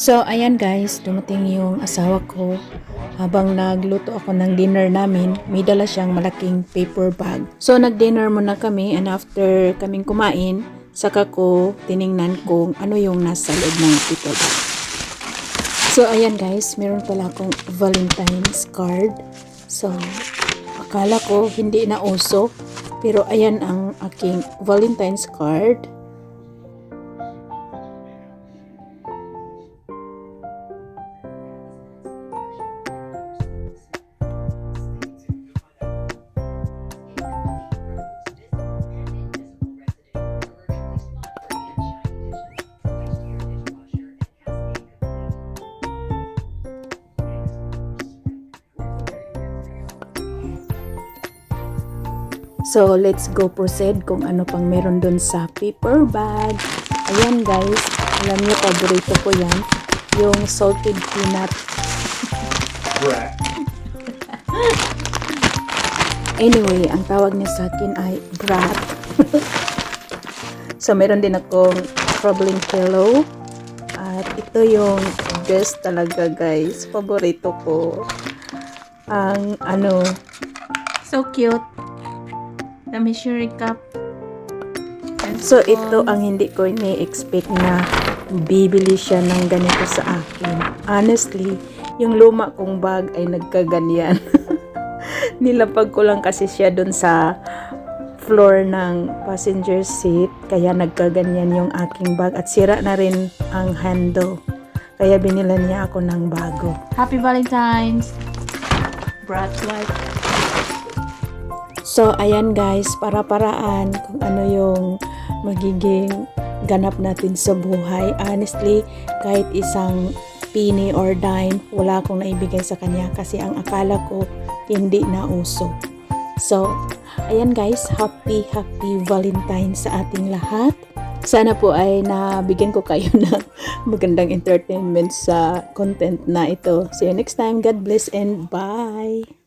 So, ayan guys, dumating yung asawa ko. Habang nagluto ako ng dinner namin, may dala siyang malaking paper bag. So, nag-dinner muna kami and after kaming kumain, saka ko tiningnan kung ano yung nasa loob ng paper bag. So, ayan guys, meron pala akong Valentine's card. So, akala ko hindi na uso, pero ayan ang aking Valentine's card. So, let's go proceed kung ano pang meron dun sa paper bag. Ayan guys, alam niyo paborito ko yan, yung salted peanut. Anyway, ang tawag niya sa akin ay brat. So, meron din akong traveling pillow. At ito yung best talaga guys, paborito ko. Ang so cute. The measuring cup. So, ito ang hindi ko ini-expect na bibili siya ng ganito sa akin. Honestly, yung luma kong bag ay nagkaganyan. Nilapag ko lang kasi siya dun sa floor ng passenger seat. Kaya nagkaganyan yung aking bag. At sira na rin ang handle. Kaya binilan niya ako ng bago. Happy Valentine's! Brat's wife. So, ayan guys, para-paraan kung ano yung magiging ganap natin sa buhay. Honestly, kahit isang penny or dime, wala akong naibigay sa kanya kasi ang akala ko hindi na uso. So, ayan guys, happy Valentine's sa ating lahat. Sana po ay nabigyan ko kayo ng magandang entertainment sa content na ito. See you next time. God bless and bye!